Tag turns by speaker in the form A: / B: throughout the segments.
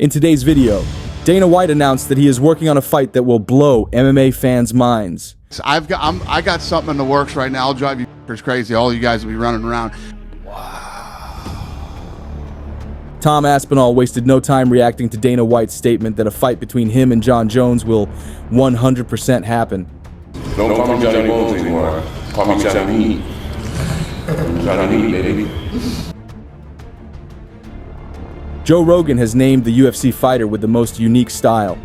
A: In today's video, Dana White announced that he is working on a fight that will blow MMA fans' minds.
B: I got something in the works right now. I'll drive you crazy. All you guys will be running around.
A: Tom Aspinall wasted no time reacting to Dana White's statement that a fight between him and Jon Jones will 100% happen.
C: Don't call me Johnny Bones anymore. Call me Johnny Meat. Johnny Meat, baby.
A: Joe Rogan has named the UFC fighter with the most unique style.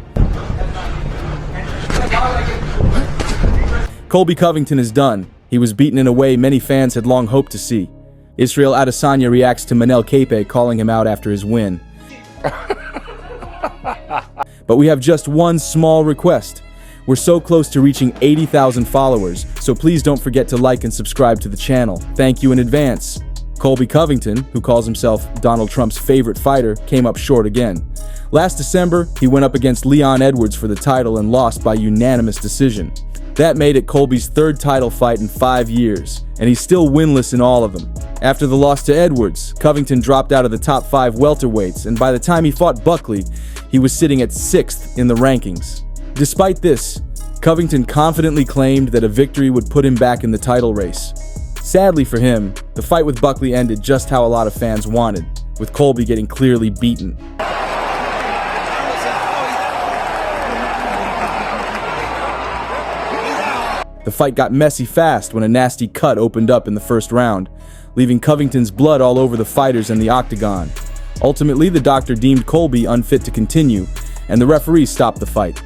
A: Colby Covington is done. He was beaten in a way many fans had long hoped to see. Israel Adesanya reacts to Makhachev calling him out after his win. But we have just one small request. We're so close to reaching 80,000 followers, so please don't forget to like and subscribe to the channel. Thank you in advance. Colby Covington, who calls himself Donald Trump's favorite fighter, came up short again. Last December, he went up against Leon Edwards for the title and lost by unanimous decision. That made it Colby's third title fight in 5 years, and he's still winless in all of them. After the loss to Edwards, Covington dropped out of the top 5 welterweights, and by the time he fought Buckley, he was sitting at 6th in the rankings. Despite this, Covington confidently claimed that a victory would put him back in the title race. Sadly for him, the fight with Buckley ended just how a lot of fans wanted, with Colby getting clearly beaten. The fight got messy fast when a nasty cut opened up in the first round, leaving Covington's blood all over the fighters and the octagon. Ultimately, the doctor deemed Colby unfit to continue, and the referee stopped the fight.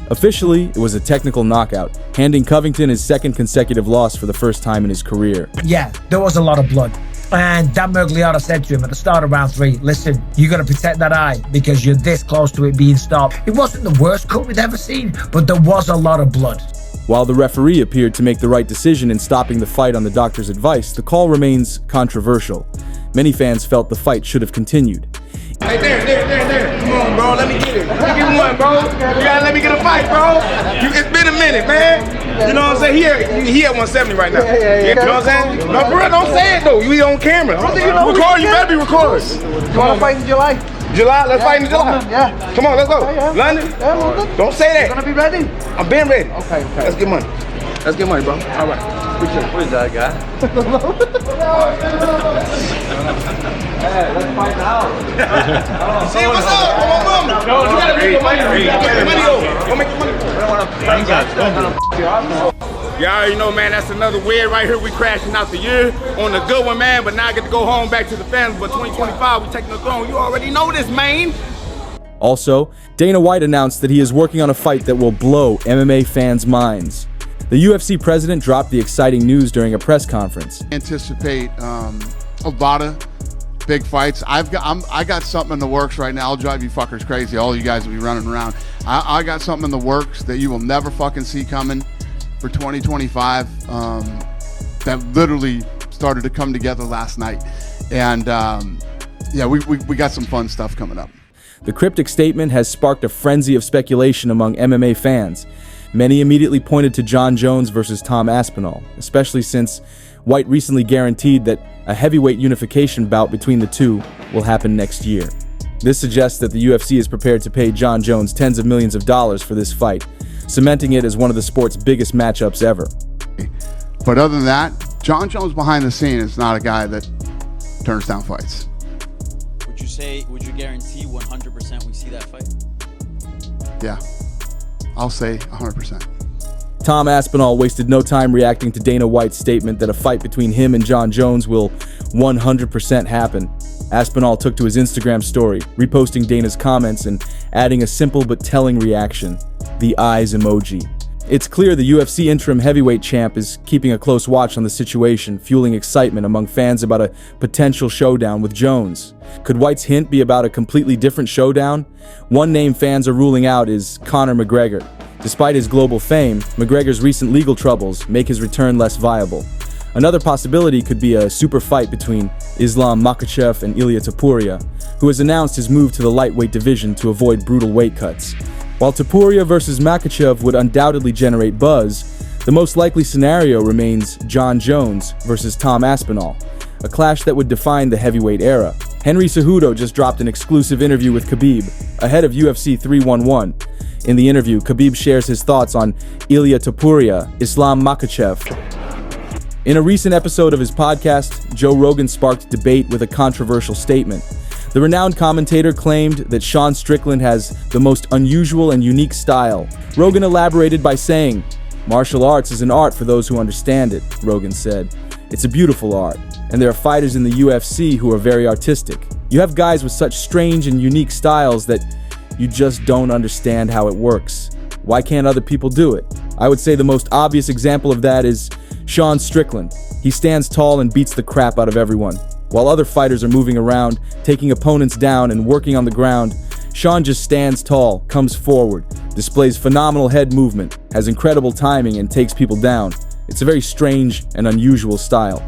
A: Officially, it was a technical knockout, handing Covington his second consecutive loss for the first time in his career.
D: Yeah, there was a lot of blood. And Dan Mergliata said to him at the start of round 3, listen, you got to protect that eye because you're this close to it being stopped. It wasn't the worst cut we'd ever seen, but there was a lot of blood.
A: While the referee appeared to make the right decision in stopping the fight on the doctor's advice, the call remains controversial. Many fans felt the fight should have continued.
E: Hey, there. Come on, bro. Let me get it. Let me get one, bro. You gotta let me get a fight, bro. It's been a minute, man. You know what I'm saying? He at 170 right now. You know what I'm saying? No, for real, don't say it, though. You on camera. Record, you better be recorded.
F: You want to fight in July?
E: July? Let's fight in July.
F: Yeah.
E: Come on, let's go. London?
F: Yeah,
E: don't say that.
F: You gonna be ready?
E: I'm been ready.
F: Okay.
E: Let's get money. Let's get money, bro. All right. Appreciate it.
F: Who is that guy? Hey, let's fight now.
E: See what's up? I'm on mama. No, you gotta make your money. You gotta make your money over. Go make your money. You already know, man, that's another win right here. We crashing out the year on the good one, man, but now I get to go home back to the fans. But 2025, we taking the throne. You already know this, man.
A: Also, Dana White announced that he is working on a fight that will blow MMA fans' minds. The UFC president dropped the exciting news during a press conference.
B: Anticipate a lot of big fights. I got something in the works right now. I'll drive you fuckers crazy. All you guys will be running around. I got something in the works that you will never fucking see coming for 2025. That literally started to come together last night, and yeah, we got some fun stuff coming up.
A: The cryptic statement has sparked a frenzy of speculation among MMA fans. Many immediately pointed to Jon Jones versus Tom Aspinall, especially since White recently guaranteed that a heavyweight unification bout between the two will happen next year. This suggests that the UFC is prepared to pay Jon Jones tens of millions of dollars for this fight, cementing it as one of the sport's biggest matchups ever.
B: But other than that, Jon Jones behind the scene is not a guy that turns down fights.
G: Would you guarantee 100% we see that fight?
B: Yeah, I'll say 100%.
A: Tom Aspinall wasted no time reacting to Dana White's statement that a fight between him and Jon Jones will 100% happen. Aspinall took to his Instagram story, reposting Dana's comments and adding a simple but telling reaction, the eyes emoji. It's clear the UFC interim heavyweight champ is keeping a close watch on the situation, fueling excitement among fans about a potential showdown with Jones. Could White's hint be about a completely different showdown? One name fans are ruling out is Conor McGregor. Despite his global fame, McGregor's recent legal troubles make his return less viable. Another possibility could be a super fight between Islam Makhachev and Ilia Topuria, who has announced his move to the lightweight division to avoid brutal weight cuts. While Topuria versus Makhachev would undoubtedly generate buzz, the most likely scenario remains Jon Jones versus Tom Aspinall, a clash that would define the heavyweight era. Henry Cejudo just dropped an exclusive interview with Khabib ahead of UFC 311. In the interview, Khabib shares his thoughts on Ilia Topuria, Islam Makhachev. In a recent episode of his podcast, Joe Rogan sparked debate with a controversial statement. The renowned commentator claimed that Sean Strickland has the most unusual and unique style. Rogan elaborated by saying, "Martial arts is an art for those who understand it," Rogan said. "It's a beautiful art, and there are fighters in the UFC who are very artistic. You have guys with such strange and unique styles that you just don't understand how it works. Why can't other people do it?" I would say the most obvious example of that is Sean Strickland. He stands tall and beats the crap out of everyone. While other fighters are moving around, taking opponents down and working on the ground, Sean just stands tall, comes forward, displays phenomenal head movement, has incredible timing, and takes people down. It's a very strange and unusual style.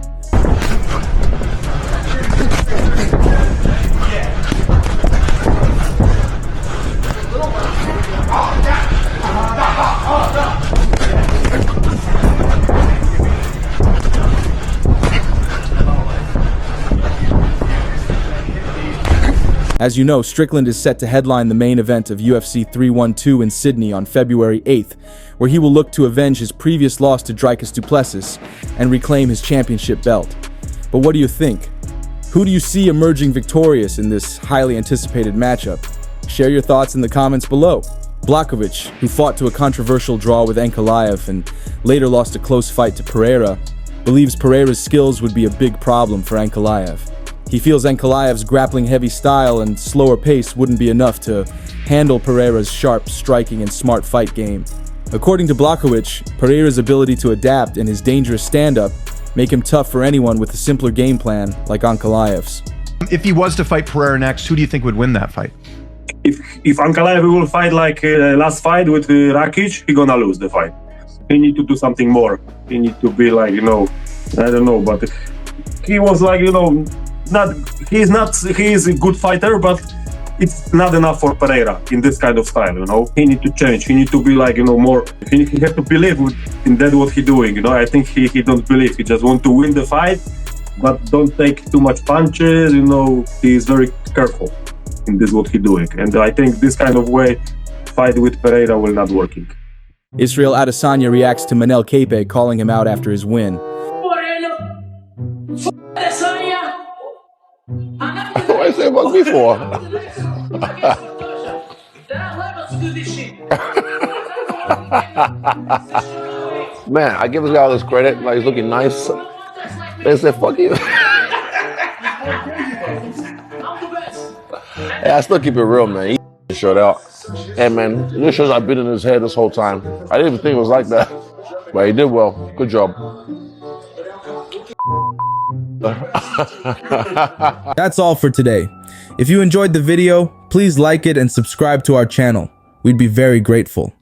A: As you know, Strickland is set to headline the main event of UFC 312 in Sydney on February 8th, where he will look to avenge his previous loss to Dricus du Plessis and reclaim his championship belt. But what do you think? Who do you see emerging victorious in this highly anticipated matchup? Share your thoughts in the comments below. Blachowicz, who fought to a controversial draw with Ankalaev and later lost a close fight to Pereira, believes Pereira's skills would be a big problem for Ankalaev. He feels Ankalaev's grappling-heavy style and slower pace wouldn't be enough to handle Pereira's sharp striking and smart fight game. According to Blachowicz, Pereira's ability to adapt and his dangerous stand-up make him tough for anyone with a simpler game plan like Ankalaev's.
H: If he was to fight Pereira next, who do you think would win that fight?
I: If Ankalaev will fight like last fight with Rakic, he gonna lose the fight. He need to do something more. He need to be like, I don't know, but he was like, he's a good fighter, but it's not enough for Pereira in this kind of style, He need to change. He need to be like, more, he have to believe in that what he doing, I think he don't believe. He just want to win the fight, but don't take too much punches, He is very careful in this what he doing. And I think this kind of way, fight with Pereira will not working.
A: Israel Adesanya reacts to Manel Kape calling him out after his win.
C: What is it fuck me for? Man, I give this guy all this credit, like he's looking nice. They said, fuck you. Hey, I still keep it real, man. He showed out. Hey, man, this shows I've been in his head this whole time. I didn't even think it was like that. But he did well. Good job.
A: That's all for today. If you enjoyed the video, please like it and subscribe to our channel. We'd be very grateful.